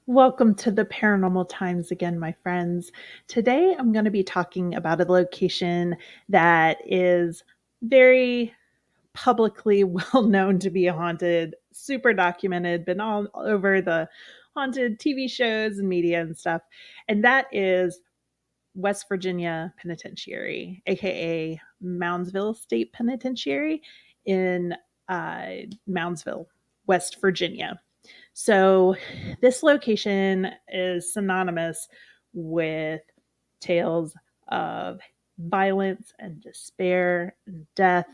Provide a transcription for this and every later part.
Welcome to the Paranormal Times again, my friends. Today I'm going to be talking about a location that is very publicly well known to be haunted, super documented, been all over the haunted TV shows and media and stuff. And that is West Virginia Penitentiary, aka Moundsville State Penitentiary in Moundsville, West Virginia. So, this location is synonymous with tales of violence and despair and death.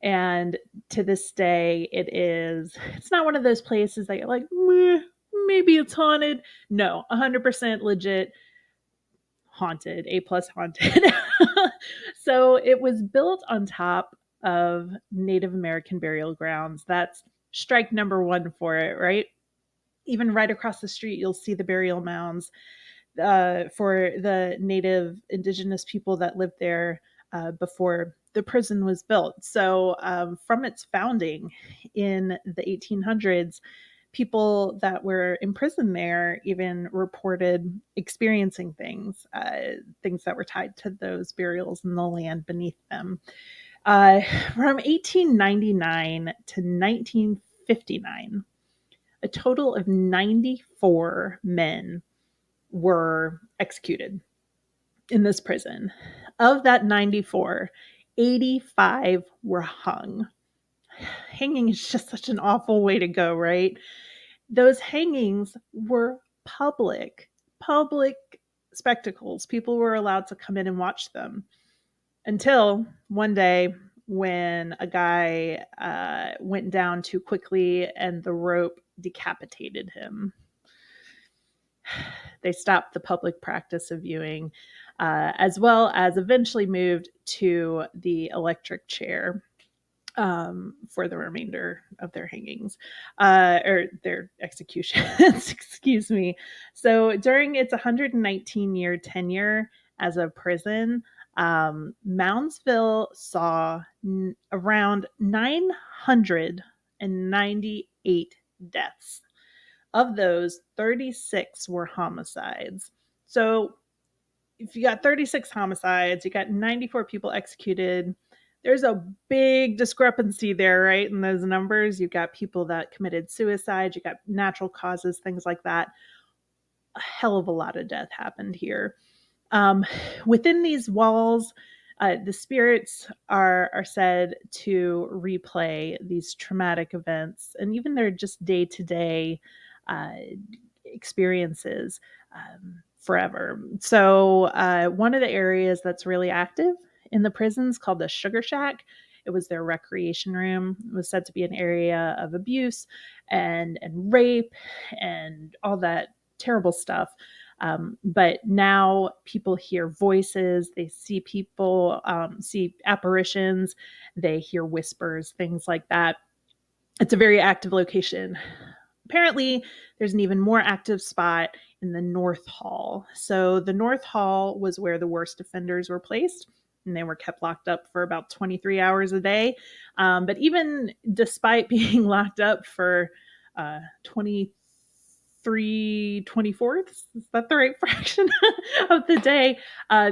And to this day, it's not one of those places that you're like, maybe it's haunted. No, 100% legit haunted, A plus haunted. So, it was built on top of Native American burial grounds. That's strike number one for it, right? Even right across the street, you'll see the burial mounds for the native indigenous people that lived there before the prison was built. So, from its founding in the 1800s, people that were imprisoned there even reported experiencing things that were tied to those burials in the land beneath them. From 1899 to 1959, a total of 94 men were executed in this prison. Of that 94, 85 were hung. Hanging is just such an awful way to go, right? Those hangings were public spectacles. People were allowed to come in and watch them until one day when a guy went down too quickly and the rope decapitated him. They stopped the public practice of viewing, as well as eventually moved to the electric chair for the remainder of their hangings or their executions. Excuse me. So during its 119-year tenure as a prison, Moundsville saw around 998 deaths. Of those, 36 were homicides. So if you got 36 homicides, you got 94 people executed. There's a big discrepancy there, right? In those numbers, you've got people that committed suicide, you got natural causes, things like that. A hell of a lot of death happened here. Within these walls, the spirits are said to replay these traumatic events and even their just day to day experiences forever. So, one of the areas that's really active in the prisons called the Sugar Shack. It was their recreation room. It was said to be an area of abuse and rape and all that terrible stuff. But now people hear voices, they see people, see apparitions, they hear whispers, things like that. It's a very active location. Apparently, there's an even more active spot in the North Hall. So, the North Hall was where the worst offenders were placed, and they were kept locked up for about 23 hours a day. But even despite being locked up for 23/24, is that the right fraction of the day,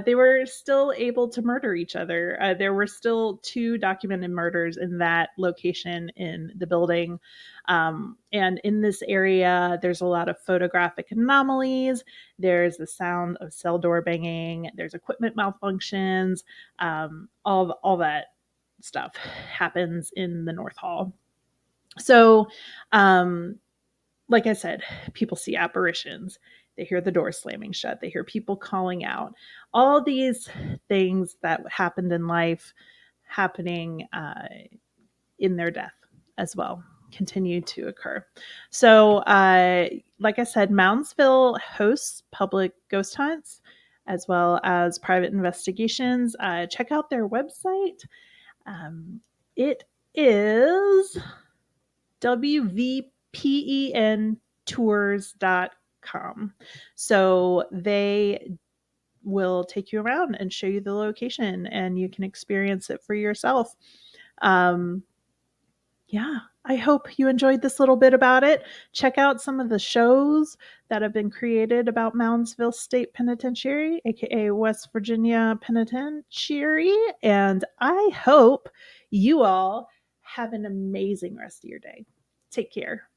they were still able to murder each other. There were still 2 documented murders in that location in the building. And in this area, there's a lot of photographic anomalies. There's the sound of cell door banging. There's equipment malfunctions. All that stuff happens in the North Hall. So, like I said, people see apparitions. They hear the door slamming shut. They hear people calling out. All these things that happened in life happening in their death as well continue to occur. So, like I said, Moundsville hosts public ghost hunts as well as private investigations. Check out their website. It is wvpentours.com. So they will take you around and show you the location and you can experience it for yourself. Yeah, I hope you enjoyed this little bit about it. Check out some of the shows that have been created about Moundsville State Penitentiary, aka West Virginia Penitentiary, and I hope you all have an amazing rest of your day. Take care.